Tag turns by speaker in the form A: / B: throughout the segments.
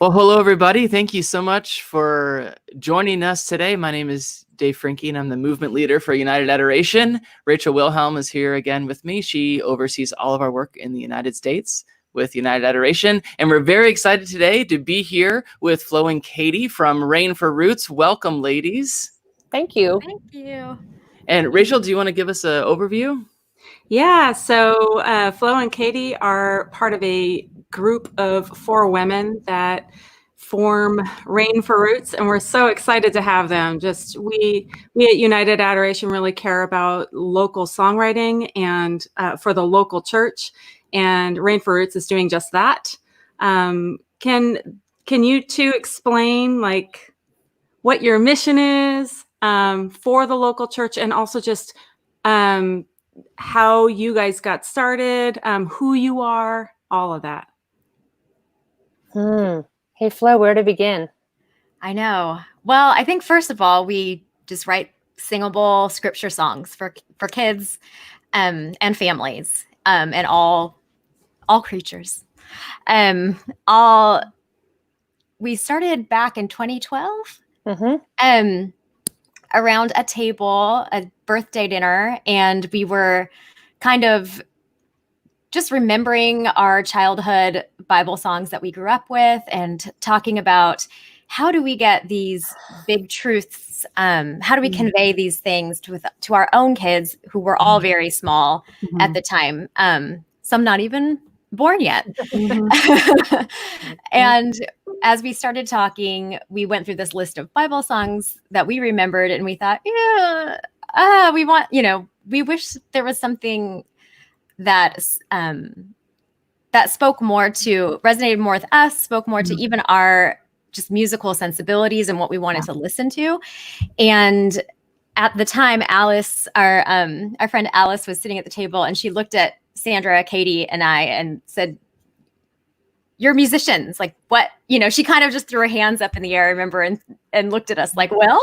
A: Well, hello, everybody. Thank you so much for joining us today. My name is Dave Frincke, and I'm the movement leader for United Adoration. Rachel Wilhlem is here again with me. She oversees all of our work in the United States with United Adoration. And we're very excited today to be here with Flo and Katy from Rain for Roots. Welcome, ladies.
B: Thank you.
C: Thank you.
A: And Rachel, do you want to give us an overview?
D: Yeah, so Flo and Katy are part of a group of 4 women that form Rain for Roots, and we're so excited to have them. Just we at United Adoration really care about local songwriting and for the local church, and Rain for Roots is doing just that. Can you two explain like what your mission is for the local church, and also just how you guys got started, who you are, all of that?
B: Hey, Flo, where to begin?
C: I know. Well, I think first of all, we just write singable scripture songs for kids and families and all creatures. We started back in 2012 around a table, a birthday dinner, and we were kind of just remembering our childhood Bible songs that we grew up with and talking about how do we get these big truths, how do we convey these things to our own kids who were all very small at the time, some not even born yet. And as we started talking, we went through this list of Bible songs that we remembered, and we thought, we wish there was something that resonated more with us, spoke more to even our just musical sensibilities and what we wanted to listen to. And at the time, Alice, our friend Alice, was sitting at the table, and she looked at Sandra, Katy, and I and said, "You're musicians. Like what?" She kind of just threw her hands up in the air, I remember, and looked at us like, "Well,"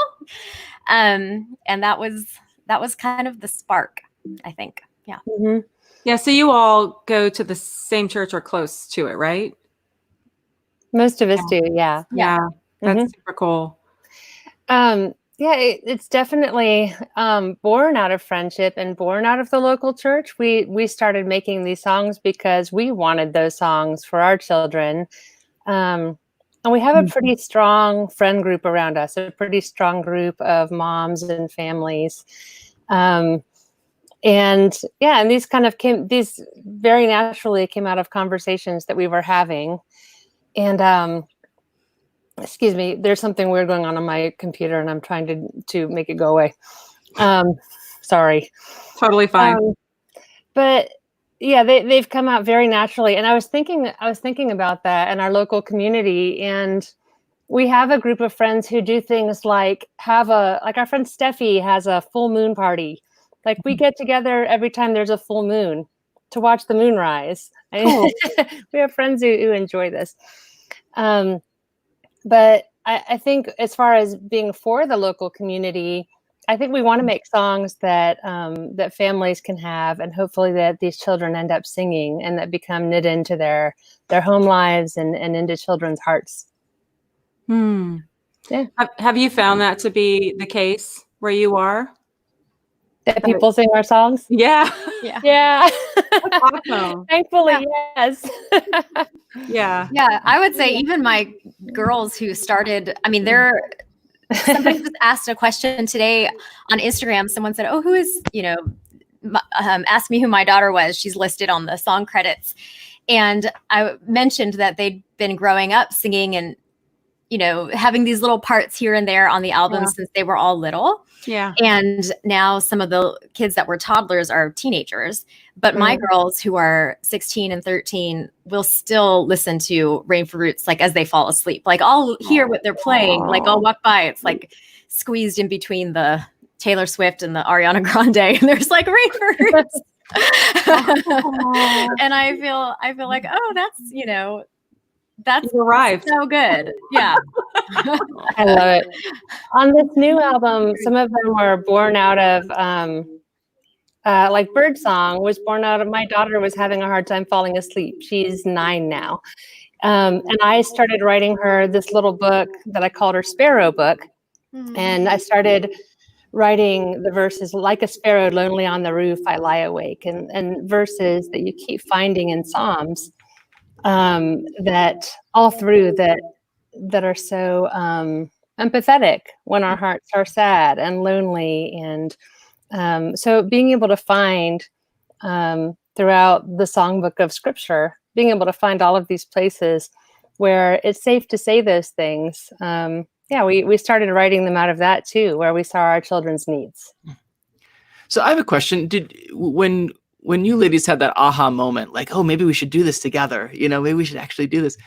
C: and that was kind of the spark, I think. Yeah.
D: Mm-hmm. Yeah. So you all go to the same church or close to it, right?
B: Most of us do. Yeah.
D: Yeah. That's super cool.
B: It's definitely born out of friendship and born out of the local church. We started making these songs because we wanted those songs for our children. And we have a pretty strong friend group around us, a pretty strong group of moms and families. And these very naturally came out of conversations that we were having. And excuse me, there's something weird going on my computer, and I'm trying to make it go away. Sorry.
D: Totally fine.
B: But yeah, they've come out very naturally. And I was thinking about that in our local community, and we have a group of friends who do things like our friend Steffi has a full moon party. Like we get together every time there's a full moon to watch the moon rise. Cool. We have friends who enjoy this. But I think as far as being for the local community, I think we want to make songs that that families can have, and hopefully that these children end up singing and that become knit into their home lives and into children's hearts.
D: Yeah. Have you found that to be the case where you are?
B: That people sing our songs?
D: Yeah.
B: Yeah.
D: That's awesome.
B: Thankfully, yes.
D: Yeah.
C: Yeah. I would say even my girls who started, somebody just asked a question today on Instagram. Someone said, "Oh, who is, asked me who my daughter was. She's listed on the song credits." And I mentioned that they'd been growing up singing and, having these little parts here and there on the album since they were all little.
D: Yeah.
C: And now some of the kids that were toddlers are teenagers. But my girls who are 16 and 13 will still listen to Rain for Roots, like as they fall asleep. Like I'll hear what they're playing. Like I'll walk by. It's like squeezed in between the Taylor Swift and the Ariana Grande. And there's like Rain for Roots. And I feel like, oh, that's
D: arrived.
C: So good. Yeah.
B: I love it. On this new album, some of them were born out of like Birdsong was born out of my daughter was having a hard time falling asleep. She's 9 now. And I started writing her this little book that I called her Sparrow Book. And I started writing the verses, like a sparrow lonely on the roof, I lie awake, and verses that you keep finding in Psalms that all through that are so empathetic when our hearts are sad and lonely. And so being able to find throughout the songbook of Scripture, being able to find all of these places where it's safe to say those things. We started writing them out of that too, where we saw our children's needs.
A: So I have a question. When you ladies had that aha moment, like, oh, maybe we should do this together, maybe we should actually do this.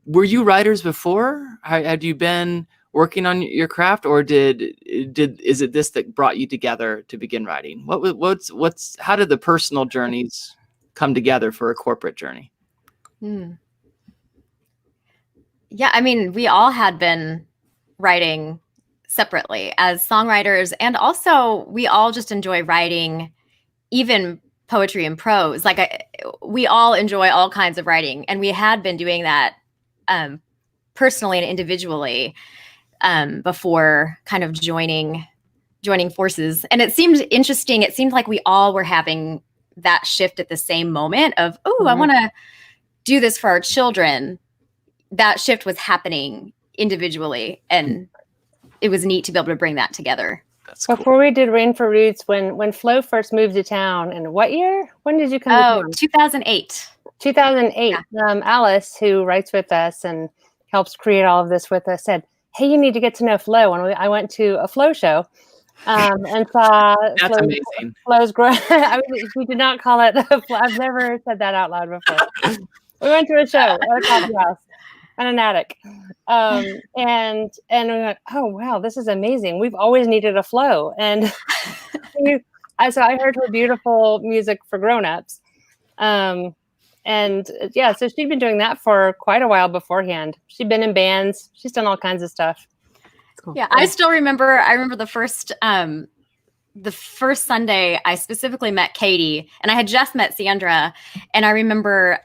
A: Were you writers before? Had you been working on your craft, or is it this that brought you together to begin writing? How did the personal journeys come together for a corporate journey?
C: Yeah, I mean, we all had been writing separately as songwriters, and also we all just enjoy writing, even poetry and prose. We all enjoy all kinds of writing, and we had been doing that personally and individually before kind of joining forces. And it seemed interesting. It seemed like we all were having that shift at the same moment of, I want to do this for our children. That shift was happening individually, and it was neat to be able to bring that together.
A: That's cool.
B: Before we did Rain for Roots, when Flo first moved to town, and what year? When did you come to town?
C: 2008.
B: 2008.
C: Yeah.
B: Alice, who writes with us and helps create all of this with us, said, hey, you need to get to know Flo. And I went to a Flo show and saw
A: That's amazing.
B: Flo's growth. We did not call it I've never said that out loud before. We went to a show at a coffee house and an attic. And we went, oh, wow, this is amazing. We've always needed a Flo. And so I heard her beautiful music for grownups. So she'd been doing that for quite a while beforehand. She'd been in bands. She's done all kinds of stuff.
C: Cool. Yeah, I still remember. I remember the first Sunday I specifically met Katy, and I had just met Sandra, and I remember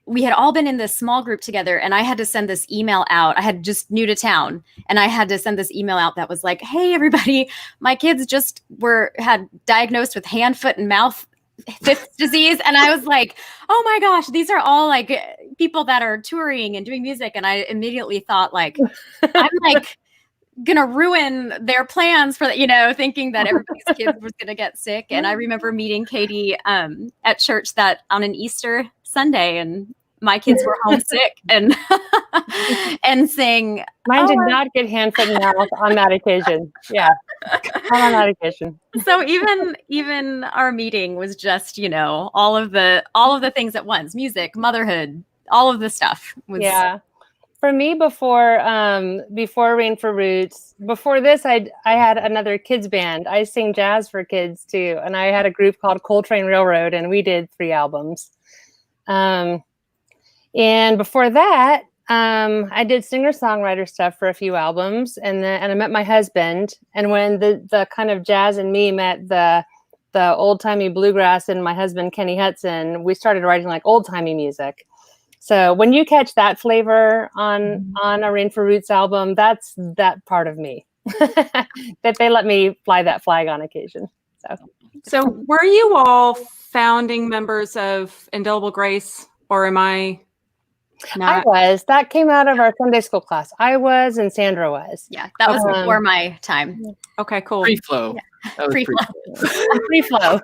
C: we had all been in this small group together, and I had to send this email out. I had just new to town, and I had to send this email out that was like, hey, everybody, my kids just had diagnosed with hand, foot, and mouth fifth disease. And I was like, oh my gosh, these are all like people that are touring and doing music. And I immediately thought, like, I'm like gonna ruin their plans for that, thinking that everybody's kids was gonna get sick. And I remember meeting Katy at church on an Easter Sunday, and my kids were homesick and saying,
B: mine did not get hand, foot, and mouth on that occasion. Yeah, on that occasion.
C: So even our meeting was just, all of the things at once: music, motherhood, all of the stuff.
B: Yeah. For me, before Rain for Roots, before this, I had another kids band. I sing jazz for kids too, and I had a group called Coltrane Railroad, and we did 3 albums. And before that, I did singer-songwriter stuff for a few albums, and I met my husband. And when the kind of jazz and me met the old-timey bluegrass and my husband, Kenny Hutson, we started writing like old-timey music. So when you catch that flavor on a Rain for Roots album, that's that part of me that they let me fly that flag on occasion.
D: So were you all founding members of Indelible Grace, or am I not?
B: I was. That came out of our Sunday school class. I was, and Sandra was.
C: Yeah, that was before my time.
D: Okay, cool.
A: Free flow.
C: Yeah. Free flow.
B: Free flow.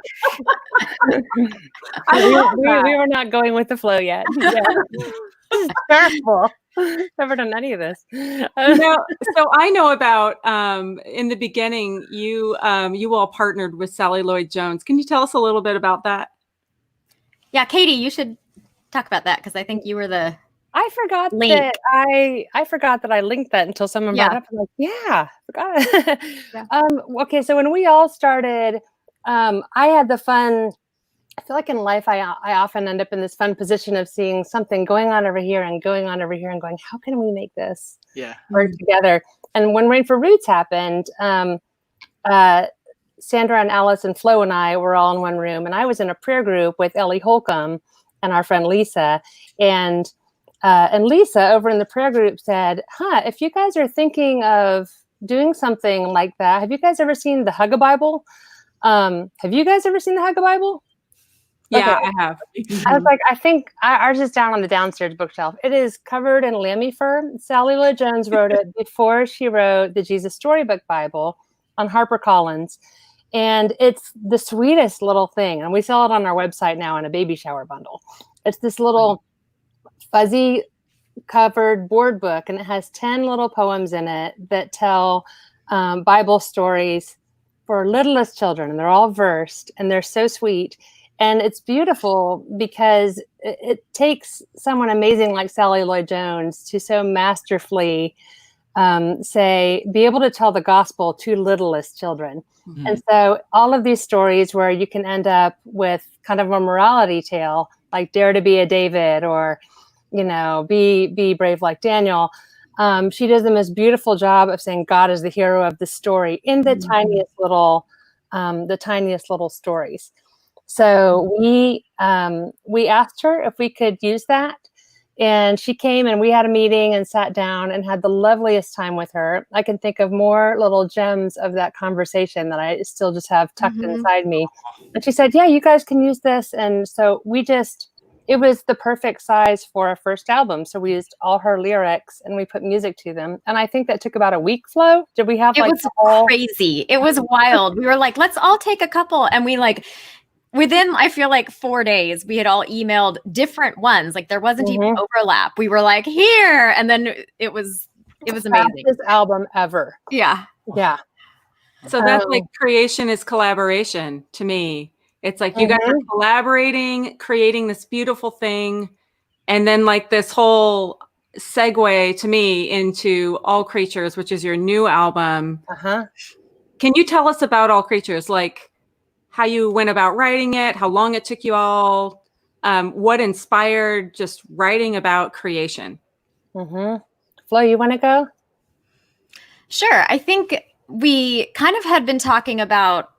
B: we were not going with the flow yet. Yeah. This is terrible. Never done any of this.
D: So I know about in the beginning, you all partnered with Sally Lloyd-Jones. Can you tell us a little bit about that?
C: Yeah, Katy, you should talk about that, because I think you were the
B: I forgot
C: link.
B: that I forgot that I linked that until someone brought it up. I'm like, yeah, forgot. Okay, so when we all started, I had the fun. I feel like in life, I often end up in this fun position of seeing something going on over here and going on over here, and going, how can we make this work together? And when Rain for Roots happened, Sandra and Alice and Flo and I were all in one room, and I was in a prayer group with Ellie Holcomb, and our friend Lisa. And Lisa over in the prayer group said, if you guys are thinking of doing something like that, have you guys ever seen the Hugga Bible? Have you guys ever seen the Hugga Bible?
D: Yeah,
B: Okay.
D: I have.
B: I was like, I think ours is down on the downstairs bookshelf. It is covered in lammy fur. Sally Lloyd Jones wrote it before she wrote the Jesus Storybook Bible on HarperCollins. And it's the sweetest little thing. And we sell it on our website now in a baby shower bundle. It's this little fuzzy covered board book, and it has 10 little poems in it that tell Bible stories for littlest children. And they're all versed, and they're so sweet. And it's beautiful because it takes someone amazing like Sally Lloyd Jones to so masterfully be able to tell the gospel to littlest children. Mm-hmm. And so all of these stories where you can end up with kind of a morality tale, like dare to be a David, or, be brave like Daniel. She does the most beautiful job of saying God is the hero of the story in the mm-hmm. tiniest little stories. So we asked her if we could use that, and she came, and we had a meeting and sat down and had the loveliest time with her. I can think of more little gems of that conversation that I still just have tucked mm-hmm. inside me. And she said, yeah, you guys can use this. And so it was the perfect size for our first album. So we used all her lyrics and we put music to them. And I think that took about a week, Flo. Did we have
C: it was crazy. It was wild. We were like, let's all take a couple. And we within, I feel like 4 days, we had all emailed different ones. Like there wasn't mm-hmm. even overlap. We were like, here. And then it was amazing.
B: Fastest album ever.
C: Yeah.
B: Yeah.
D: So that's like creation is collaboration to me. It's like you guys are collaborating, creating this beautiful thing. And then like this whole segue to me into All Creatures, which is your new album.
B: Uh-huh.
D: Can you tell us about All Creatures? Like how you went about writing it, how long it took you all, what inspired just writing about creation?
B: Mm-hmm. Flo, you want to go?
C: Sure. I think we kind of had been talking about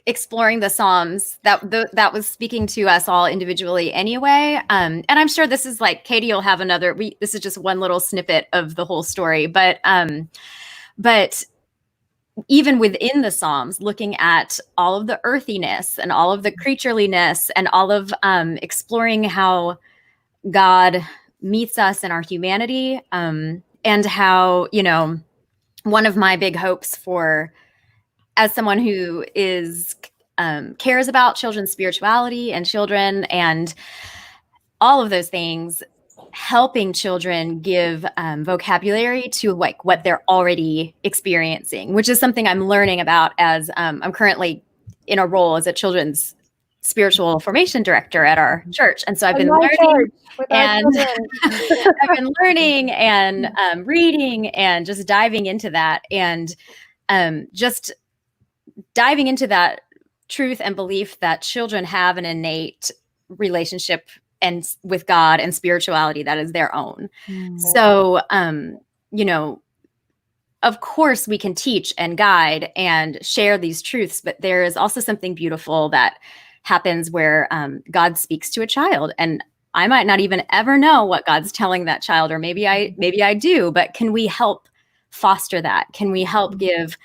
C: exploring the Psalms that was speaking to us all individually anyway. And I'm sure this is like, Katy will have this is just one little snippet of the whole story, but even within the Psalms, looking at all of the earthiness and all of the creatureliness and all of exploring how God meets us in our humanity, and how, one of my big hopes as someone who cares about children's spirituality and children and all of those things, helping children give vocabulary to like what they're already experiencing, which is something I'm learning about as I'm currently in a role as a children's spiritual formation director at our church. And so I've been learning I've been learning and reading and just diving into that, and just diving into that truth and belief that children have an innate relationship and with God and spirituality that is their own. Mm-hmm. So, of course we can teach and guide and share these truths, but there is also something beautiful that happens where God speaks to a child, and I might not even ever know what God's telling that child, or maybe I do, but can we help foster that? Can we help give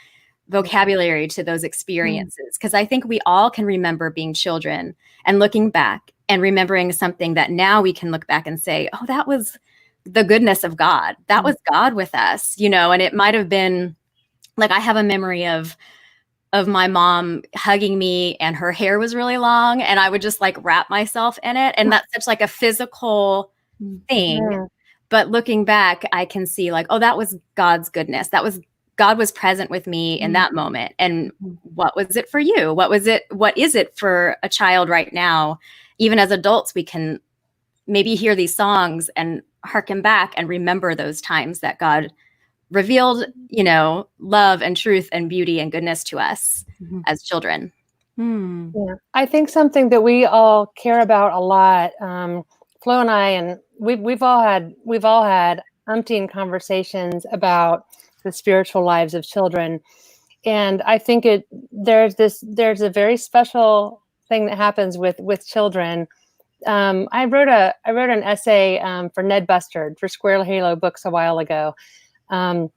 C: vocabulary to those experiences? Because I think we all can remember being children and looking back and remembering something that now we can look back and say, oh, that was the goodness of God. That was God with us, and it might have been like, I have a memory of my mom hugging me, and her hair was really long, and I would just like wrap myself in it. And that's such like a physical thing. Yeah. But looking back, I can see like, oh, that was God's goodness. God was present with me in that moment. And what was it for you? What is it for a child right now? Even as adults, we can maybe hear these songs and hearken back and remember those times that God revealed, love and truth and beauty and goodness to us as children.
B: Yeah. I think something that we all care about a lot, Flo and I, and we've all had umpteen conversations about the spiritual lives of children. And I think there's a very special thing that happens with children I wrote an essay for Ned Bustard for Square Halo Books a while ago. And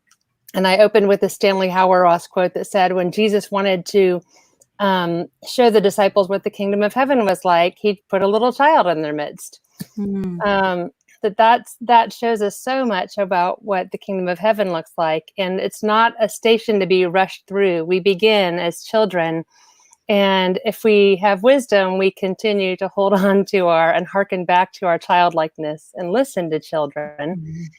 B: I opened with a Stanley Hauerwas quote that said, when Jesus wanted to show the disciples what the kingdom of heaven was like, he put a little child in their midst. That shows us so much about what the kingdom of heaven looks like. And it's not a station to be rushed through. We begin as children. And if we have wisdom, we continue to hold on to and hearken back to our childlikeness and listen to children.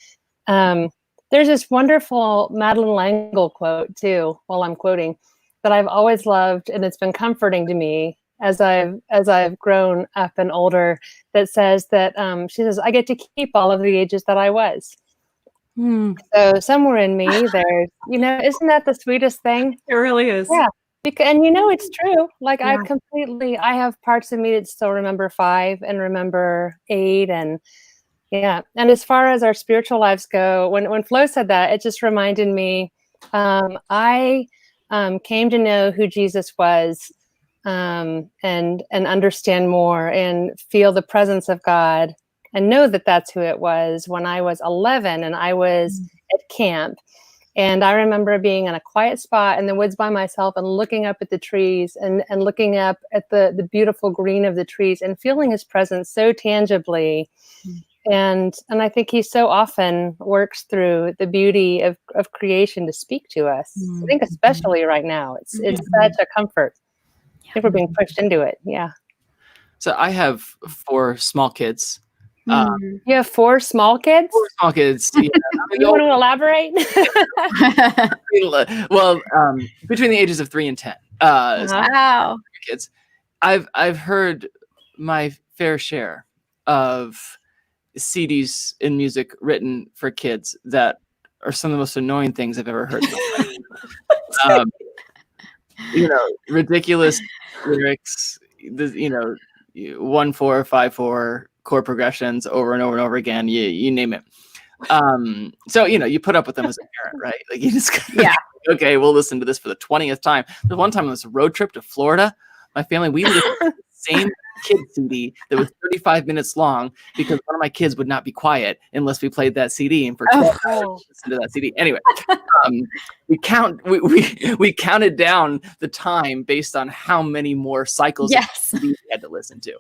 B: There's this wonderful Madeleine L'Engle quote too, while I'm quoting, that I've always loved, and it's been comforting to me as I've grown up and older, that says that she says, I get to keep all of the ages that I was. So somewhere in me there's, isn't that the sweetest thing?
D: It really is.
B: Yeah. And it's true. Like I have parts of me that still remember 5 and remember 8 and yeah. And as far as our spiritual lives go, when Flo said that, it just reminded me, I came to know who Jesus was and understand more and feel the presence of God and know that that's who it was when I was 11 and I was at camp. And I remember being in a quiet spot in the woods by myself and looking up at the trees and looking up at the beautiful green of the trees and feeling his presence so tangibly. And I think he so often works through the beauty of creation to speak to us. I think especially right now, it's such a comfort. I think we're being pushed into it. Yeah.
A: So I have 4 small kids.
B: You have 4 small kids?
A: 4 small kids. Yeah.
B: You want to elaborate?
A: Well, between the ages of 3 and 10.
C: Wow.
A: Kids. I've heard my fair share of CDs in music written for kids that are some of the most annoying things I've ever heard. Ridiculous lyrics, 1/4, 5/4 chord progressions over and over and over again. You name it. So you put up with them as a parent, right? Like you just okay, we'll listen to this for the 20th time. The one time on this road trip to Florida, my family, we listened to the same kid CD that was 35 minutes long because one of my kids would not be quiet unless we played that CD, and for 12 hours listen to that CD. Anyway, we counted down the time based on how many more cycles of CD we had to listen to.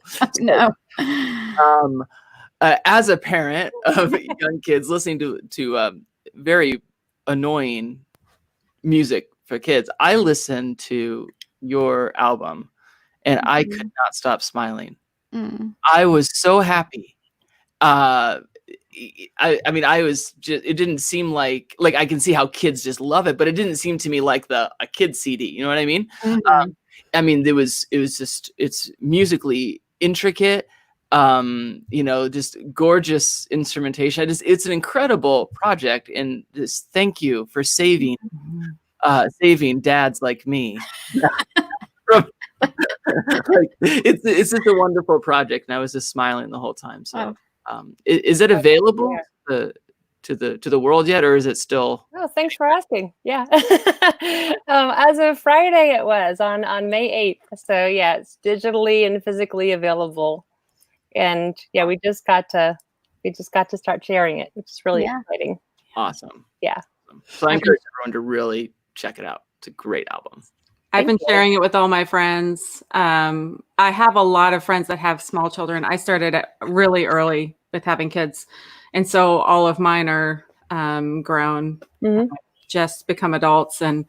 A: As a parent of young kids listening to very annoying music for kids, I listened to your album and I could not stop smiling. I was so happy. I mean, I was just, it didn't seem like I can see how kids just love it, but it didn't seem to me like a kid CD. You know what I mean? I mean, it's musically intricate, just gorgeous instrumentation. It's an incredible project. And just thank you for saving dads like me. It's just a wonderful project, and I was just smiling the whole time. So, is it available to the world yet, or is it still?
B: Oh, thanks for asking. Yeah, as of Friday, it was on May 8th. So yeah, it's digitally and physically available, and yeah, we just got to start sharing it, which is really exciting.
A: Awesome.
B: Yeah.
A: So I encourage everyone to really check it out. It's a great album.
D: I've been sharing it with all my friends. I have a lot of friends that have small children. I started really early with having kids. And so all of mine are grown, just become adults. And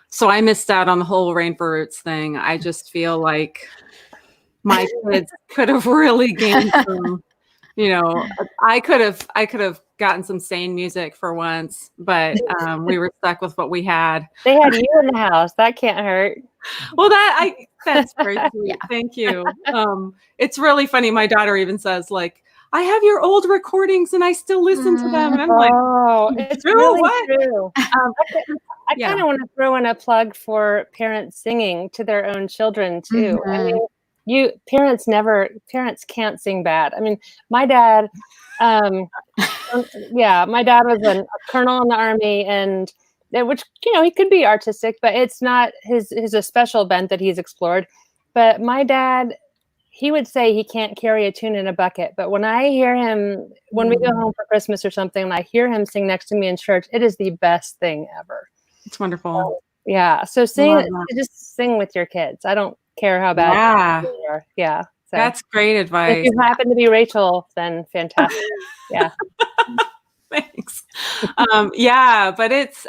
D: so I missed out on the whole Rain for Roots thing. I just feel like my kids could have really gained some, I could have gotten some sane music for once, but we were stuck with what we had.
B: They had you in the house. That can't hurt.
D: Well, that's very sweet. Thank you. It's really funny. My daughter even says, like, I have your old recordings and I still listen to them. And I'm like,
B: it's really true. I kind of want to throw in a plug for parents singing to their own children too. I mean, parents can't sing bad. I mean, my dad, my dad was a colonel in the Army, and which, he could be artistic, but it's not his a special bent that he's explored. But my dad, he would say he can't carry a tune in a bucket, but when I hear him, when we go home for Christmas or something, and I hear him sing next to me in church, it is the best thing ever.
D: It's wonderful.
B: Yeah. So just sing with your kids. I don't care how bad they are. Yeah. So
D: that's great advice.
B: if you happen to be Rachel, then fantastic. Yeah.
D: Thanks. Yeah, but it's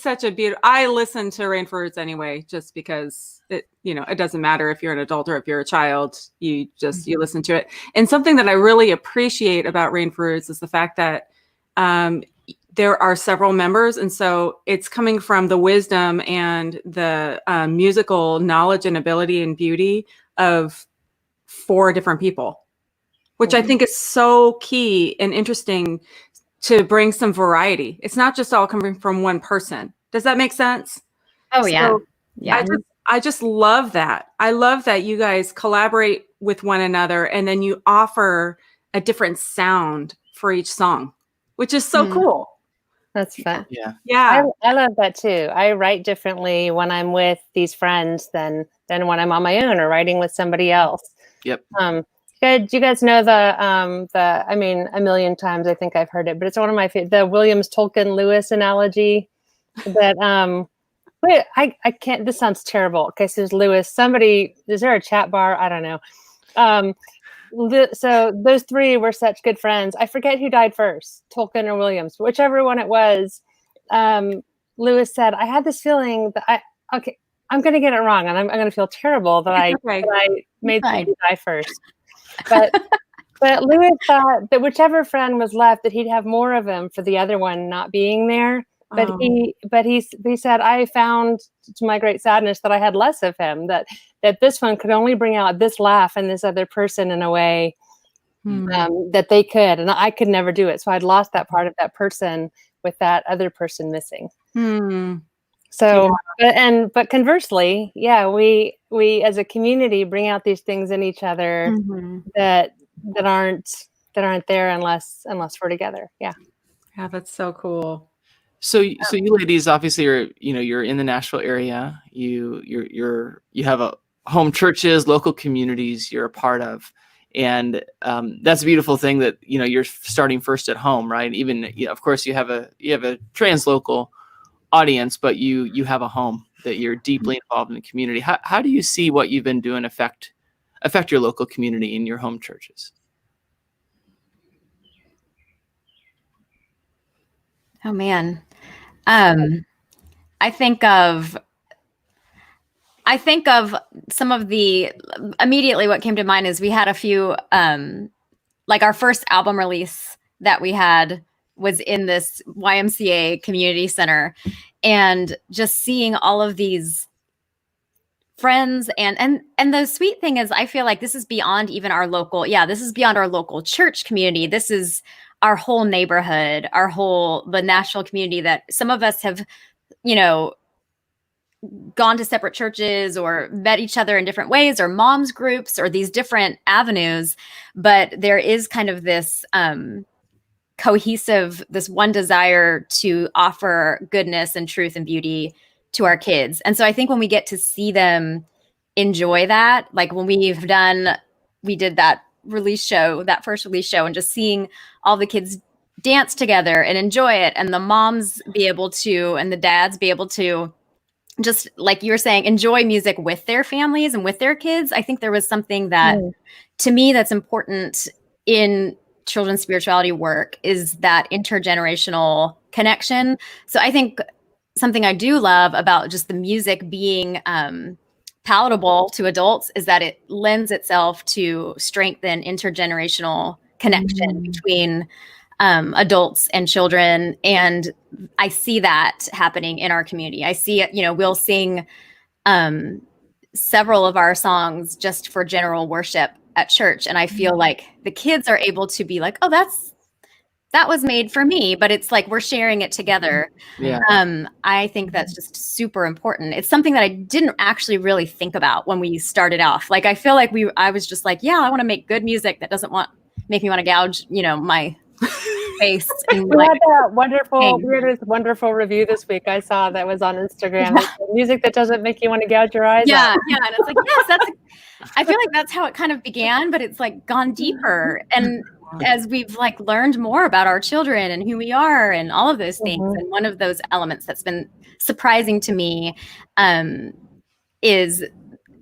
D: such a beautiful. I listen to Rain for Roots anyway, just because it doesn't matter if you're an adult or if you're a child. You listen to it. And something that I really appreciate about Rain for Roots is the fact that there are several members, and so it's coming from the wisdom and the musical knowledge and ability and beauty of 4 different people, which I think is so key and interesting to bring some variety. It's not just all coming from one person. Does that make sense?
C: Oh, yeah. Yeah.
D: I just love that. I love that you guys collaborate with one another and then you offer a different sound for each song, which is so cool.
B: That's fun.
A: Yeah.
D: Yeah.
B: I love that too. I write differently when I'm with these friends than when I'm on my own or writing with somebody else.
A: Yep.
B: Do you guys know I mean, a million times I think I've heard it, but it's one of my favorite, the Williams Tolkien Lewis analogy that, wait, I can't, this sounds terrible. Okay. So there's Lewis, is there a chat bar? I don't know. So those 3 were such good friends. I forget who died first, Tolkien or Williams, whichever one it was. Lewis said, I had this feeling that I'm going to get it wrong. And I'm going to feel terrible that I made somebody die first. But Lewis thought that whichever friend was left, that he'd have more of him for the other one not being there. But he said, I found to my great sadness that I had less of him, that this one could only bring out this laugh in this other person in a way that they could, and I could never do it. So I'd lost that part of that person with that other person missing. So, but conversely, yeah, we as a community bring out these things in each other that aren't there unless we're together. Yeah.
D: Yeah, that's so cool.
A: So you ladies obviously you're in the Nashville area. You have home churches, local communities you're a part of, and that's a beautiful thing that you're starting first at home, right? Even of course you have a translocal audience, but you have a home that you're deeply involved in the community. How do you see what you've been doing affect your local community in your home churches?
C: Oh man. I think of some of immediately what came to mind is we had a few, like our first album release that we had was in this YMCA community center, and just seeing all of these friends and the sweet thing is I feel like this is beyond even our local, this is beyond our local church community. This is our whole neighborhood, the Nashville community that some of us have, gone to separate churches or met each other in different ways, or moms groups, or these different avenues. But there is kind of this cohesive, this one desire to offer goodness and truth and beauty to our kids. And so I think when we get to see them enjoy that, like when we did that first release show, and just seeing all the kids dance together and enjoy it, and the moms be able to, and the dads be able to, just like you were saying, enjoy music with their families and with their kids. I think there was something that to me that's important in children's spirituality work, is that intergenerational connection. So I think something I do love about just the music being palatable to adults is that it lends itself to strengthen intergenerational connection between adults and children. And I see that happening in our community. I see it, we'll sing several of our songs just for general worship at church. And I feel like the kids are able to be like, oh, that was made for me, but it's like we're sharing it together.
A: Yeah.
C: I think that's just super important. It's something that I didn't actually really think about when we started off. Like, I feel like I was just like, I want to make good music that doesn't make me want to gouge, my face. And
B: We
C: like,
B: had that wonderful,
C: Hey.
B: we had this wonderful review this week. I saw that was on Instagram. It's music that doesn't make you want to gouge your eyes
C: yeah,
B: out.
C: yeah. And it's like, yes, I feel like that's how it kind of began, but it's like gone deeper. And as we've like learned more about our children and who we are and all of those things.
B: Mhm.
C: And one of those elements that's been surprising to me is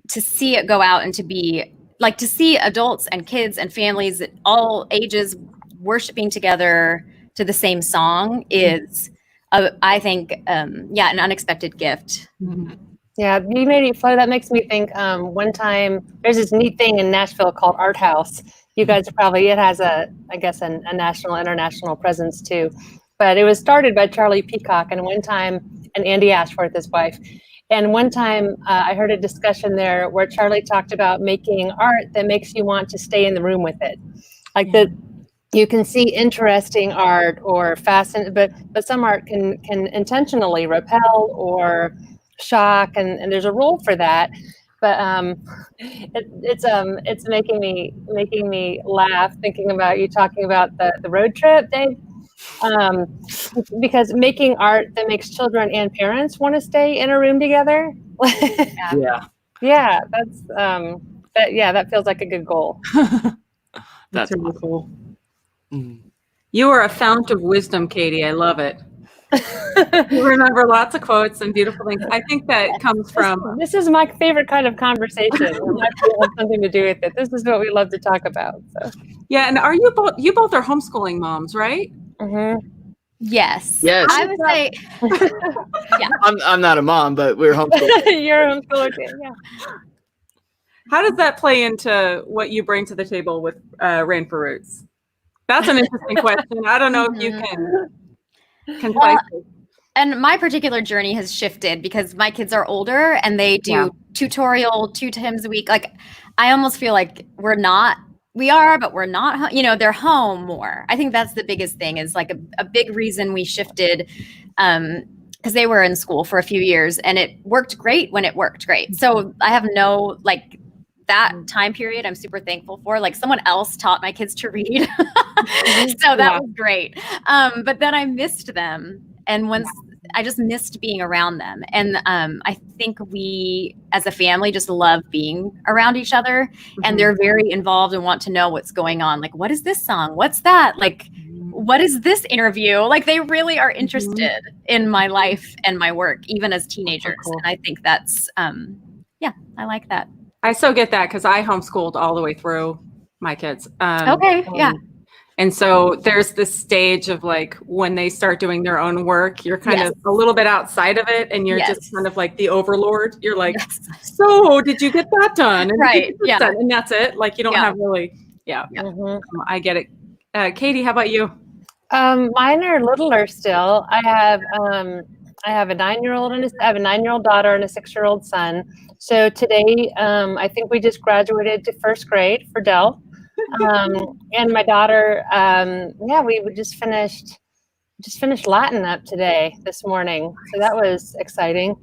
C: to see it go out and to be like, to see adults and kids and families at all ages worshiping together to the same song is, I think, an unexpected gift.
A: Mm-hmm.
B: Yeah, you made it flow. That makes me think. One time, there's this neat thing in Nashville called Art House. You guys are probably, it has a national, international presence too. But it was started by Charlie Peacock, and Andy Ashworth, his wife. And one time, I heard a discussion there where Charlie talked about making art that makes you want to stay in the room with it, like that. You can see interesting art or fascinating, but some art can intentionally repel or shock, and there's a role for that. But it's making me laugh thinking about you talking about the road trip, Dave. Because making art that makes children and parents want to stay in a room together.
A: Yeah.
B: That feels like a good goal.
A: That's
D: really
A: awesome.
D: cool.
A: Mm.
D: You are a fount of wisdom, Katy. I love it. You remember lots of quotes and beautiful things. I think that comes from.
B: This is my favorite kind of conversation. It might have something to do with it. This is what we love to talk about. So.
D: Yeah, and are you both? You both are homeschooling moms, right?
B: Mm-hmm.
C: Yes.
A: Yes.
C: I would say. Yeah.
A: I'm not a mom, but we're homeschooling.
B: You're homeschooling, yeah.
D: How does that play into what you bring to the table with Rain for Roots? That's an interesting question. I don't know if you can
C: and my particular journey has shifted because my kids are older and they do tutorial 2 times a week. Like, I almost feel like we are, but we're not, they're home more. I think that's the biggest thing, is like a big reason we shifted, because they were in school for a few years and it worked great when it worked great. So I have no, like, that time period I'm super thankful for. Like, someone else taught my kids to read. So that was great. But then I missed them. And once I just missed being around them. And I think we as a family just love being around each other. And they're very involved and want to know what's going on. Like, what is this song? What's that? Like, what is this interview? Like, they really are interested in my life and my work, even as teenagers. Cool. And I think that's, I like that.
D: I so get that, because I homeschooled all the way through my kids. And so there's this stage of like, when they start doing their own work, you're kind of a little bit outside of it, and you're just kind of like the overlord. You're like, so did you get that done? And
C: right. Yeah.
D: Done? And that's it. Like, you don't have really, I get it. Katy, how about you?
B: Mine are littler still. I have a 9-year-old and I have a 9-year-old daughter and a 6-year-old son. So today, I think we just graduated to 1st grade for Dell. And my daughter, we just finished Latin up this morning. So that was exciting.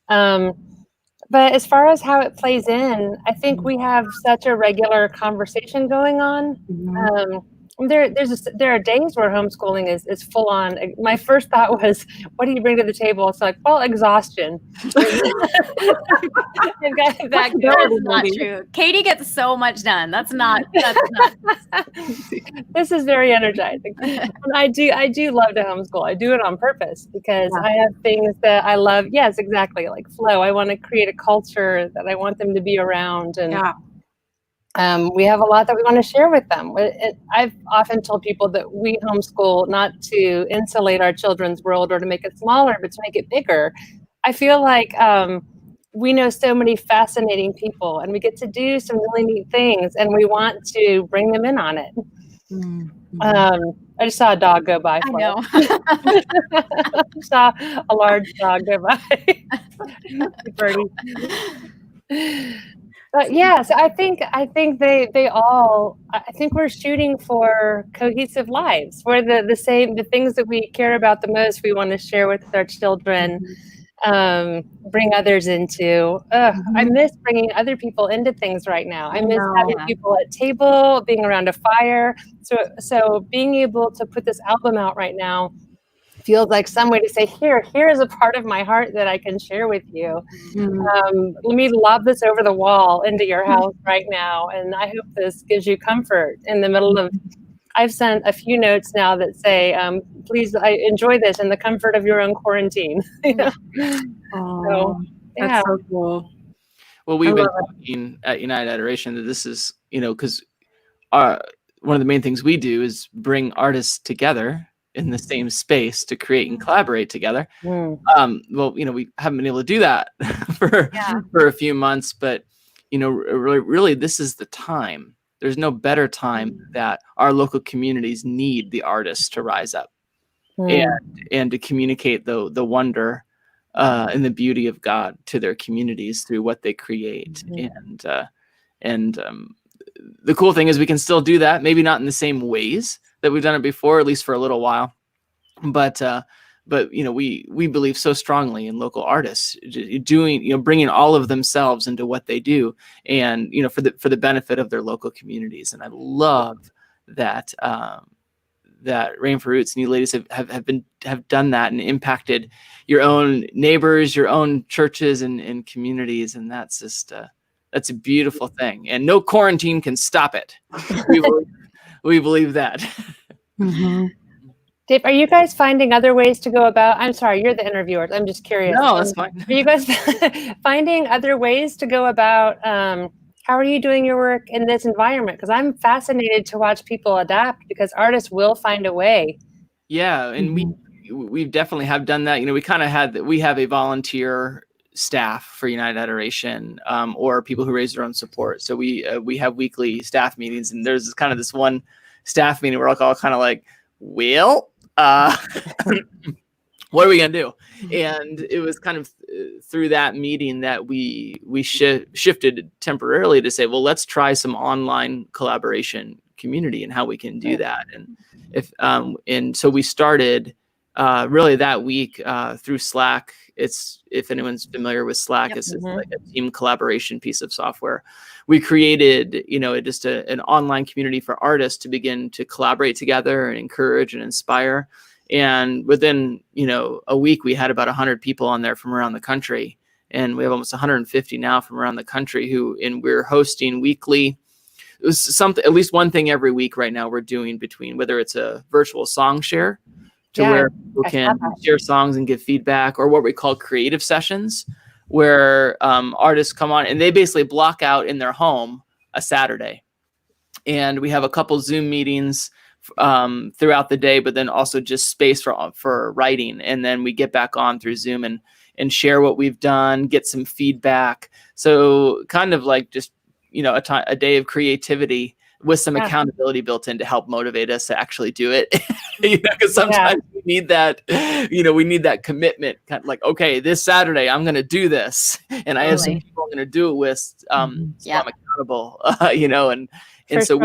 B: But as far as how it plays in, I think we have such a regular conversation going on. There are days where homeschooling is full on. My first thought was, what do you bring to the table? It's like, well, exhaustion.
C: That's not true. Katy gets so much done. That's not.
B: This is very energizing. And I do love to homeschool. I do it on purpose because I have things that I love. Yes, exactly. Like flow. I want to create a culture that I want them to be around, and we have a lot that we want to share with them. I've often told people that we homeschool not to insulate our children's world or to make it smaller, but to make it bigger. I feel like we know so many fascinating people, and we get to do some really neat things, and we want to bring them in on it. I just saw a dog go by.
C: I know.
B: I saw a large dog go by. Birdie. But yes, I think they all. I think we're shooting for cohesive lives, where the things that we care about the most, we want to share with our children. bring others into. I miss bringing other people into things right now. I miss having people at table, being around a fire. So being able to put this album out right now feels like some way to say, here is a part of my heart that I can share with you. Let me lob this over the wall into your house right now. And I hope this gives you comfort in the middle of, I've sent a few notes now that say, please enjoy this in the comfort of your own quarantine.
D: That's
B: Yeah.
D: so cool.
A: Well, we've been talking at United Adoration that this is, because one of the main things we do is bring artists together in the same space to create and collaborate together. Well, we haven't been able to do that for a few months, but really this is the time. There's no better time that our local communities need the artists to rise up and to communicate the wonder and the beauty of God to their communities through what they create. And the cool thing is we can still do that, maybe not in the same ways that we've done it before, at least for a little while. But we believe so strongly in local artists doing, bringing all of themselves into what they do, and for the benefit of their local communities. And I love that that Rain for Roots and you ladies have done that and impacted your own neighbors, your own churches and communities, and that's just that's a beautiful thing. And no quarantine can stop it. We believe that.
B: Dave, are you guys finding other ways to go about? I'm sorry, you're the interviewer. I'm just curious.
A: No, that's fine.
B: Are you guys finding other ways to go about? How are you doing your work in this environment? Because I'm fascinated to watch people adapt, because artists will find a way. Yeah,
A: and we definitely have done that. We have a volunteer staff for United Adoration, or people who raise their own support. So we have weekly staff meetings, and there's kind of this one staff meeting where we're all kind of like, well, what are we going to do? And it was kind of through that meeting that we shifted temporarily to say, well, let's try some online collaboration community and how we can do that. And so we started really that week through Slack. It's, if anyone's familiar with Slack, it's like a team collaboration piece of software. We created, just an online community for artists to begin to collaborate together and encourage and inspire. And within, a week, we had about 100 people on there from around the country. And we have almost 150 now from around the country and we're hosting weekly. It was something, at least one thing every week right now we're doing, between whether it's a virtual song share to where people can share songs and give feedback, or what we call creative sessions, where artists come on and they basically block out in their home a Saturday. And we have a couple Zoom meetings throughout the day, but then also just space for writing. And then we get back on through Zoom and share what we've done, get some feedback. So kind of like just, a day of creativity with some accountability built in to help motivate us to actually do it. Because sometimes we need that, we need that commitment, kind of like, okay, this Saturday I'm going to do this, and I have some people I'm going to do it with, so I'm accountable, and so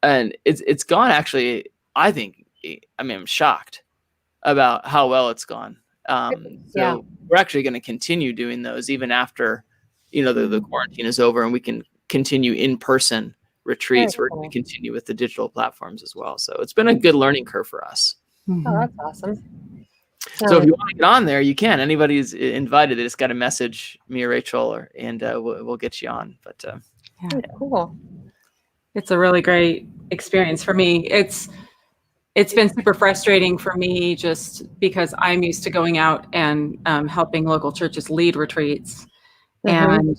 A: and it's gone, actually. I'm shocked about how well it's gone. So we're actually going to continue doing those even after, the quarantine is over, and we can continue in-person retreats. We're going to continue with the digital platforms as well. So it's been a good learning curve for us.
B: Oh, that's awesome.
A: So if you want to get on there, you can. Anybody's invited. They just got to message me or Rachel, and we'll get you on. But
B: cool.
D: It's a really great experience for me. It's been super frustrating for me, just because I'm used to going out and helping local churches lead retreats, and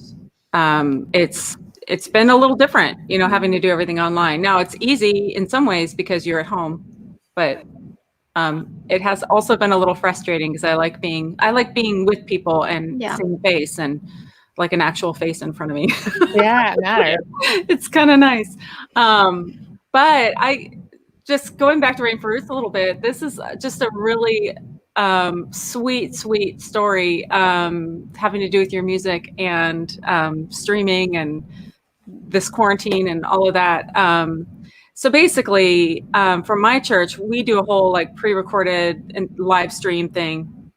D: it's been a little different, having to do everything online. Now it's easy in some ways because you're at home, but it has also been a little frustrating because I like being with people and seeing a face, and like an actual face in front of me.
B: Yeah, it matters.
D: It's kind of nice. But I just going back to Rain for Roots a little bit, this is just a really sweet story having to do with your music and streaming and this quarantine and all of that. So basically, from my church, we do a whole like pre-recorded and live stream thing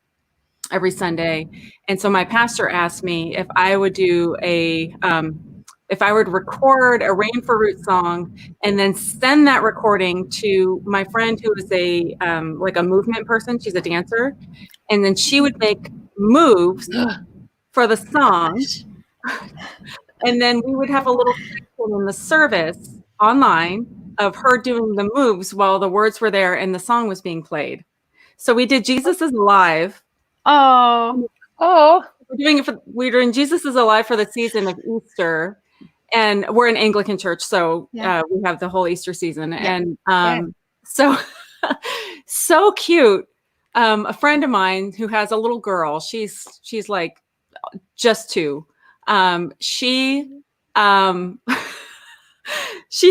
D: every Sunday. And so my pastor asked me if I would do if I would record a Rain for Roots song and then send that recording to my friend who is like a movement person. She's a dancer. And then she would make moves for the song. And then we would have a little section in the service online of her doing the moves while the words were there and the song was being played. So we did Jesus is Alive.
C: Oh,
D: We're doing Jesus is Alive for the season of Easter. And we're an Anglican church, so we have the whole Easter season. Yeah. And so cute. A friend of mine who has a little girl, she's like just 2. She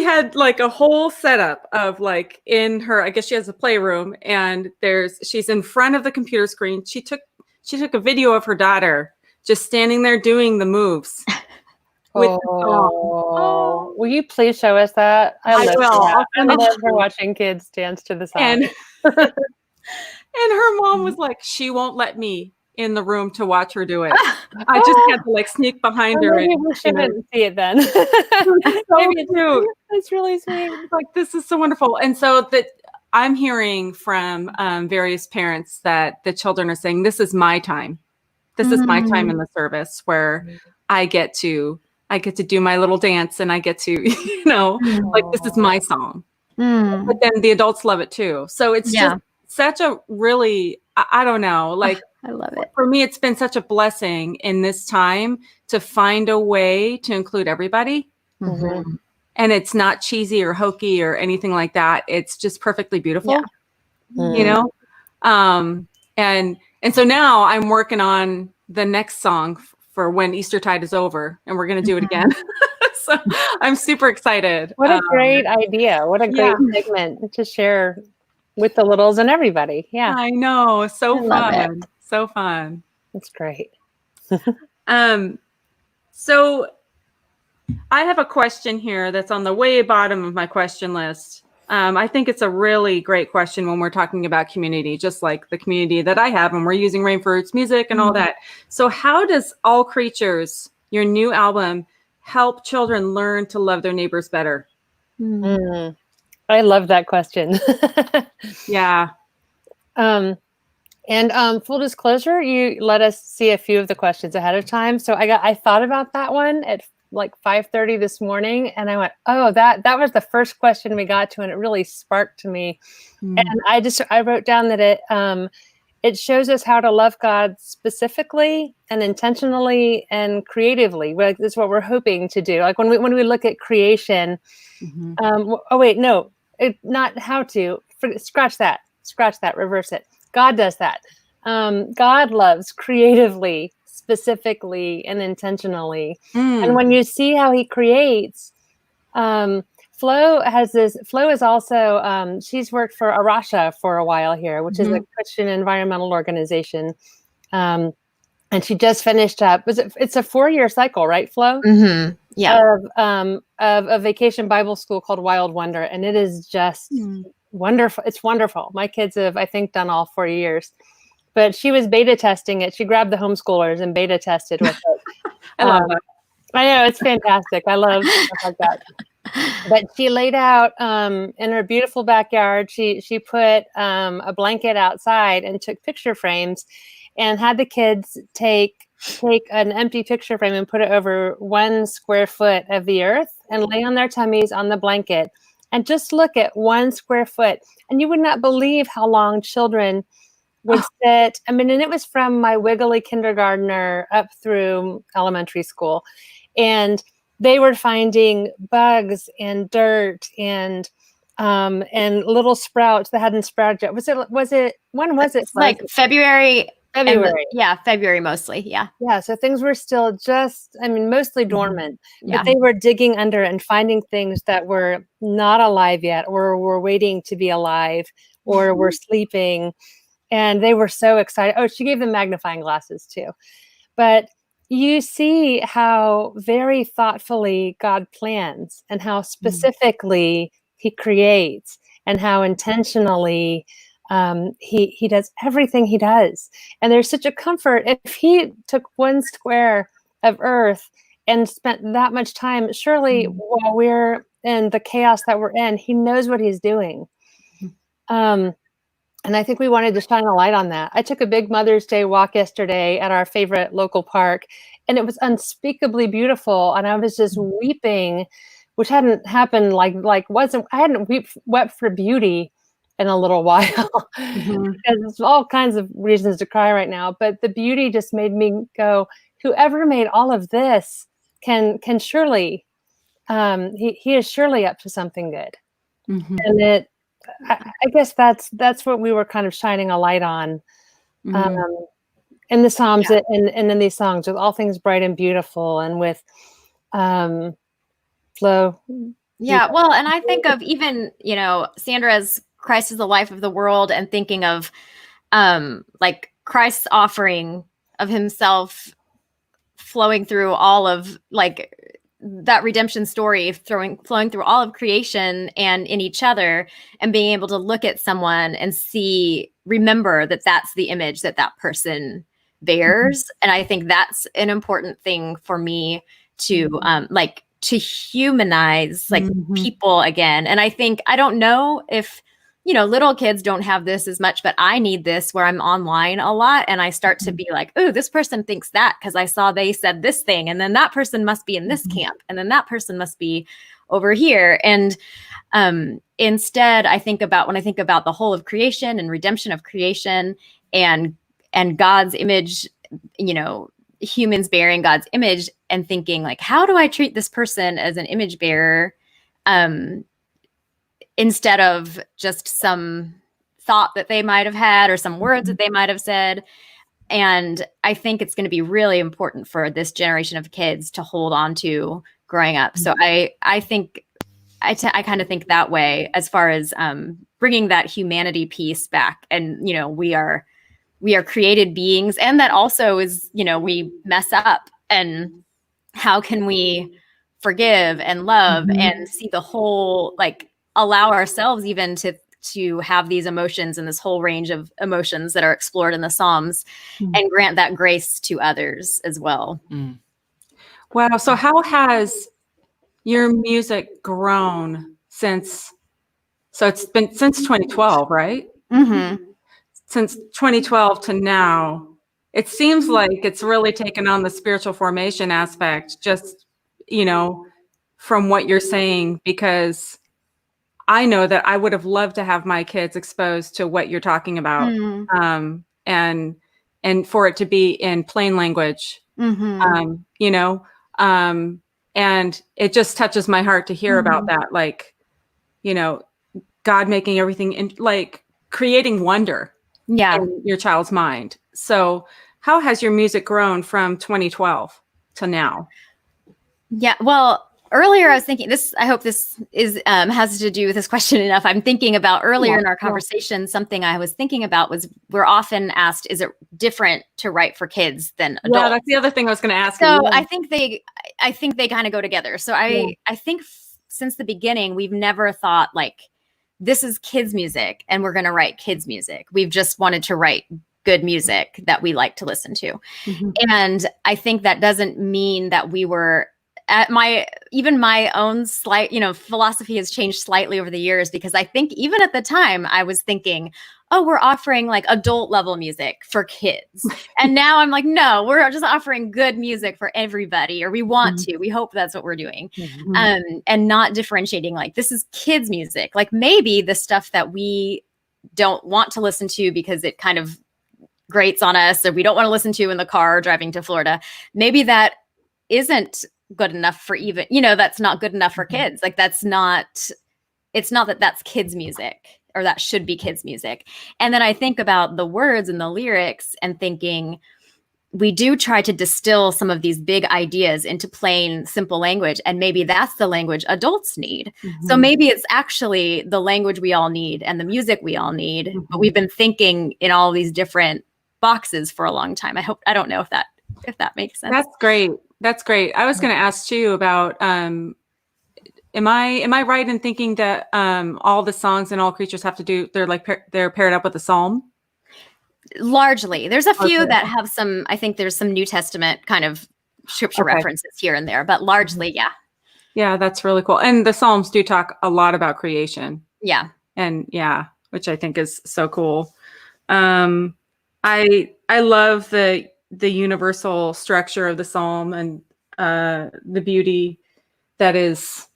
D: had like a whole setup of like in her, I guess she has a playroom, and she's in front of the computer screen. She took a video of her daughter just standing there doing the moves.
B: Will you please show us that? I love her watching kids dance to the song.
D: And her mom was like, she won't let me in the room to watch her do it. I just had to like sneak behind her.
B: Maybe we shouldn't see it then.
D: Maybe cute.
B: That's really sweet.
D: Like, this is so wonderful. And so that I'm hearing from various parents that the children are saying, this is my time. This is my time in the service where I get to do my little dance, and I get to, like, this is my song. But then the adults love it too. So it's just such a really, I don't know, like,
C: I love it.
D: For me, it's been such a blessing in this time to find a way to include everybody.
B: Mm-hmm.
D: And it's not cheesy or hokey or anything like that. It's just perfectly beautiful, And so now I'm working on the next song for when Eastertide is over, and we're going to do it again. So I'm super excited.
B: What a great idea. What a great segment to share with the littles and everybody. Yeah.
D: I know. So fun. So fun.
B: That's great.
D: So I have a question here that's on the way bottom of my question list. I think it's a really great question when we're talking about community, just like the community that I have, and we're using Rain for Roots music and all that. So how does All Creatures, your new album, help children learn to love their neighbors better?
B: I love that question.
D: Yeah.
B: And full disclosure, you let us see a few of the questions ahead of time. So I thought about that one at like 5:30 this morning, and I went, oh, that was the first question we got to, and it really sparked to me. And I wrote down that it shows us how to love God specifically and intentionally and creatively. Like, that's what we're hoping to do. Like when we look at creation. Not how to. Scratch that. Reverse it. God does that. God loves creatively, specifically, and intentionally. And when you see how he creates, Flo is also, she's worked for Arasha for a while here, which is a Christian environmental organization. And she just finished up, it's a 4-year cycle, right, Flo?
C: Yeah.
B: Of a vacation Bible school called Wild Wonder. And it is just wonderful. It's wonderful. My kids have, I think, done all 4 years. But she was beta testing it. She grabbed the homeschoolers and beta tested with it.
D: I love that.
B: I know, it's fantastic. I love stuff like that. But she laid out in her beautiful backyard. She put a blanket outside and took picture frames, and had the kids take an empty picture frame and put it over 1 square foot of the earth and lay on their tummies on the blanket and just look at 1 square foot. And you would not believe how long children would sit. I mean, and it was from my wiggly kindergartner up through elementary school. And they were finding bugs and dirt and little sprouts that hadn't sprouted yet. When was it?
C: Like February.
B: February
C: mostly. Yeah.
B: Yeah. So things were still mostly dormant,
C: Yeah.
B: but they were digging under and finding things that were not alive yet, or were waiting to be alive, or were sleeping. And they were so excited. Oh, she gave them magnifying glasses too. But you see how very thoughtfully God plans, and how specifically he creates, and how intentionally He does everything he does. And there's such a comfort. If he took one square of earth and spent that much time, surely while we're in the chaos that we're in, he knows what he's doing. And I think we wanted to shine a light on that. I took a big Mother's Day walk yesterday at our favorite local park, and it was unspeakably beautiful. And I was just weeping, which hadn't happened I hadn't wept for beauty in a little while, because there's all kinds of reasons to cry right now. But the beauty just made me go, whoever made all of this can surely, he is surely up to something good. And I guess that's what we were kind of shining a light on in the Psalms and in these songs, with all things bright and beautiful, and with Flo.
C: Yeah, well, and I think of even, Sandra's Christ is the life of the world, and thinking of like Christ's offering of himself flowing through all of like that redemption story, flowing through all of creation and in each other, and being able to look at someone and remember that that's the image that person bears. And I think that's an important thing for me to to humanize people again. And I think, I don't know if, little kids don't have this as much, but I need this where I'm online a lot. And I start to be like, oh, this person thinks that because I saw they said this thing. And then that person must be in this camp. And then that person must be over here. And instead, when I think about the whole of creation and redemption of creation and God's image, humans bearing God's image, and thinking like, how do I treat this person as an image bearer? Instead of just some thought that they might have had or some words that they might have said. And I think it's going to be really important for this generation of kids to hold on to growing up. So I think I kind of think that way, as far as bringing that humanity piece back. And, we are created beings, and that also is, we mess up, and how can we forgive and love and see the whole, allow ourselves even to have these emotions and this whole range of emotions that are explored in the Psalms, and grant that grace to others as well.
D: Wow. So how has your music grown since 2012, right? Since 2012 to now, it seems like it's really taken on the spiritual formation aspect, just, from what you're saying, because I know that I would have loved to have my kids exposed to what you're talking about, and for it to be in plain language, and it just touches my heart to hear about that, God making everything creating wonder in your child's mind. So how has your music grown from 2012 to now?
C: Yeah, well, earlier I was thinking this, I hope this is has to do with this question enough. I'm thinking about earlier in our conversation, something I was thinking about was, we're often asked, is it different to write for kids than adults?
D: Yeah, that's the other thing I was going to ask.
C: So I think they kind of go together. So I think since the beginning, we've never thought this is kids music and we're going to write kids music. We've just wanted to write good music that we like to listen to. And I think that doesn't mean that we were my own slight, philosophy has changed slightly over the years, because I think even at the time I was thinking, oh, we're offering adult level music for kids. And now I'm like, no, we're just offering good music for everybody, or we want to, we hope that's what we're doing. And not differentiating, this is kids music. Maybe the stuff that we don't want to listen to because it kind of grates on us, or we don't want to listen to in the car driving to Florida, maybe that isn't good enough for even, that's not good enough for kids. It's not that that's kids music, or that should be kids music. And then I think about the words and the lyrics and thinking, we do try to distill some of these big ideas into plain, simple language. And maybe that's the language adults need. So maybe it's actually the language we all need and the music we all need, but we've been thinking in all these different boxes for a long time. I don't know if that makes sense.
D: That's great. I was going to ask too about Am I right in thinking that all the songs and all creatures have to do? They're like they're paired up with a psalm.
C: Largely, there's a few
D: Okay.
C: that have some. I think there's some New Testament kind of scripture references here and there, but largely, yeah.
D: Yeah, that's really cool. And the Psalms do talk a lot about creation.
C: Yeah.
D: And yeah, which I think is so cool. I love the universal structure of the Psalm and the beauty that's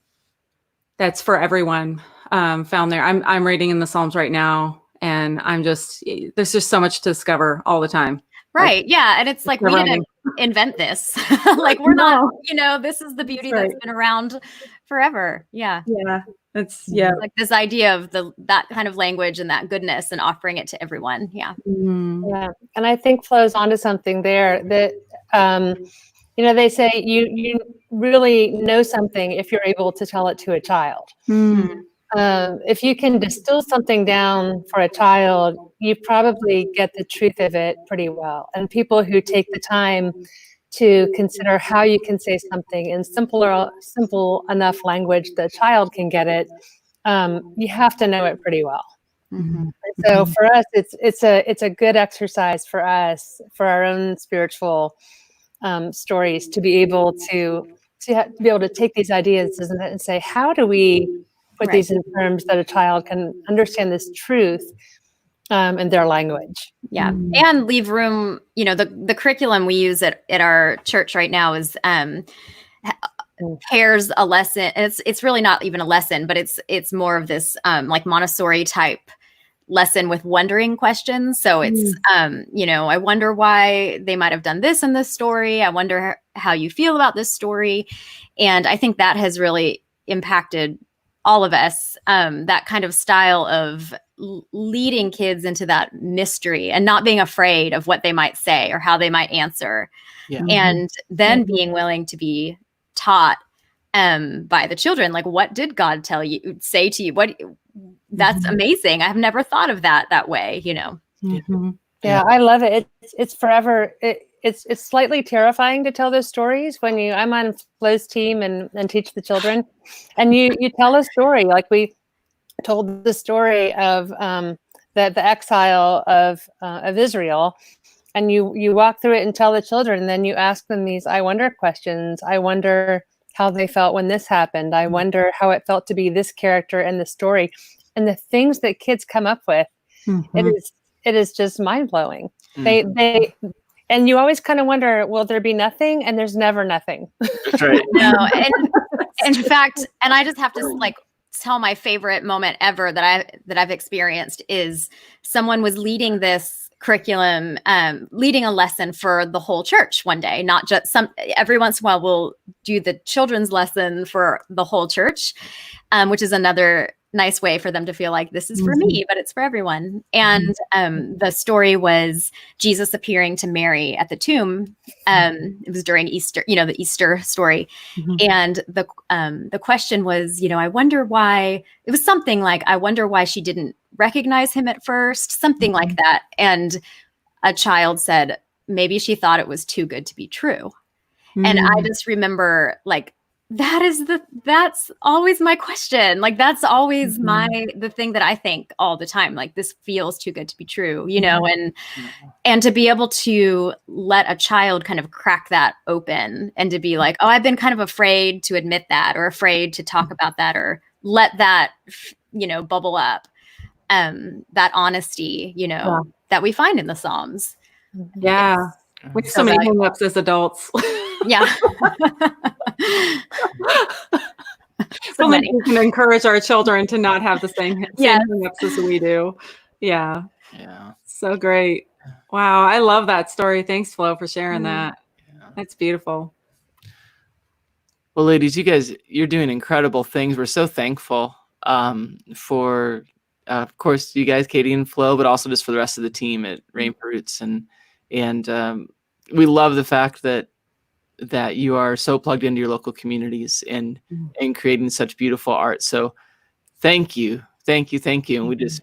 D: for everyone found there. I'm reading in the Psalms right now, and there's just so much to discover all the time.
C: Right. Yeah. And it's like, we didn't invent this. Like, we're not, this is the beauty that's been around forever. Yeah.
D: Yeah.
C: Like this idea of that kind of language and that goodness and offering it to everyone. Yeah.
D: Mm-hmm.
B: Yeah. And I think flows onto something there that, they say you really know something if you're able to tell it to a child.
D: Mm-hmm.
B: If you can distill something down for a child, you probably get the truth of it pretty well. And people who take the time to consider how you can say something in simple enough language that a child can get it, you have to know it pretty well.
C: Mm-hmm.
B: So for us, it's a good exercise for us, for our own spiritual stories, to be able to take these ideas and say, how do we put these in terms that a child can understand this truth in their language?
C: Yeah. And leave room, the curriculum we use at our church right now is pairs a lesson. And it's really not even a lesson, but it's more of this like Montessori type lesson with wondering questions. So it's, I wonder why they might have done this in this story. I wonder how you feel about this story. And I think that has really impacted all of us, that kind of style of leading kids into that mystery and not being afraid of what they might say or how they might answer.
A: Yeah.
C: And then being willing to be taught by the children, like, what did God say to you? That's amazing. I've never thought of that way,
D: Mm-hmm.
B: Yeah, I love it. It's forever. It's slightly terrifying to tell those stories when I'm on Flo's team and teach the children, and you tell a story. Like we told the story of the exile of Israel, and you walk through it and tell the children, and then you ask them these I wonder questions. I wonder how they felt when this happened. I wonder how it felt to be this character in the story, and the things that kids come up with.
D: Mm-hmm.
B: It is just mind blowing. They and you always kind of wonder, will there be nothing? And there's never nothing.
A: That's right.
C: No, and in fact, and I just have to tell my favorite moment ever that I've experienced is someone was leading this curriculum, leading a lesson for the whole church one day, not just every once in a while we'll do the children's lesson for the whole church, which is another nice way for them to feel like this is for me, but it's for everyone. And the story was Jesus appearing to Mary at the tomb. It was during Easter, the Easter story. And the question was, I wonder why. It was something like, I wonder why she didn't recognize him at first, something like that. And a child said, maybe she thought it was too good to be true. And I just remember that's always my question. Like, that's always the thing that I think all the time, like, this feels too good to be true, and to be able to let a child kind of crack that open and to be like, oh, I've been kind of afraid to admit that, or afraid to talk about that, or let that, bubble up, that honesty, that we find in the Psalms.
D: Yeah. We have so many hang-ups as adults.
C: Yeah.
D: So many. We can encourage our children to not have the same hang-ups as we do. Yeah. Yeah. So great. Wow. I love that story. Thanks, Flo, for sharing that. Yeah. That's beautiful.
A: Well, ladies, you guys, you're doing incredible things. We're so thankful for, of course, you guys, Katy and Flo, but also just for the rest of the team at Rain for Roots. And we love the fact that you are so plugged into your local communities and creating such beautiful art. So thank you. And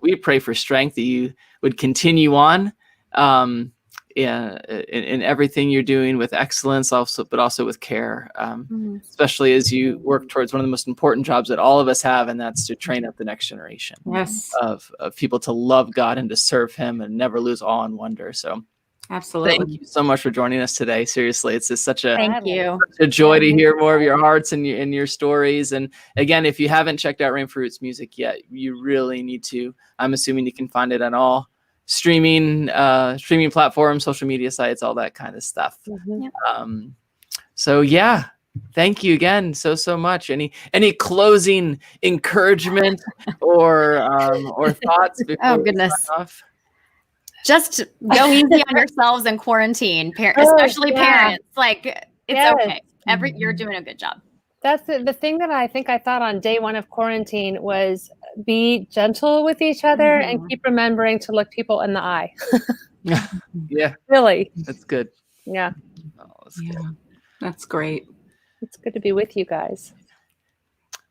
A: we pray for strength, that you would continue on in everything you're doing with excellence, but also with care, especially as you work towards one of the most important jobs that all of us have, and that's to train up the next generation of people to love God and to serve Him and never lose awe and wonder. So
D: absolutely.
A: Thank you so much for joining us today. Seriously, it's just such a
C: joy
A: to hear more of your hearts and your stories. And again, if you haven't checked out Rain for Roots music yet, you really need to. I'm assuming you can find it on all streaming platforms, social media sites, all that kind of stuff. So yeah, thank you again so much. Any closing encouragement or thoughts before we sign off?
C: Just go easy on yourselves in quarantine, especially parents. Like, it's okay. You're doing a good job.
B: That's the thing that I think I thought on day one of quarantine was be gentle with each other and keep remembering to look people in the eye.
A: Yeah.
B: Really.
A: That's good.
B: Yeah.
A: Oh, that's good.
D: That's great.
B: It's good to be with you guys.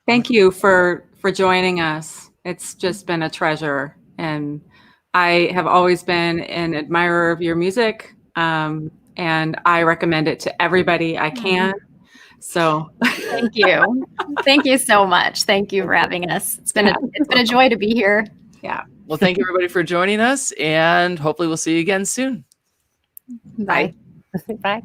D: Thank you for joining us. It's just been a treasure. And I have always been an admirer of your music, and I recommend it to everybody I can. So
C: thank you. Thank you so much. Thank you for having us. It's been a joy to be here.
D: Yeah.
A: Well, thank you everybody for joining us, and hopefully we'll see you again soon.
C: Bye.
B: Bye.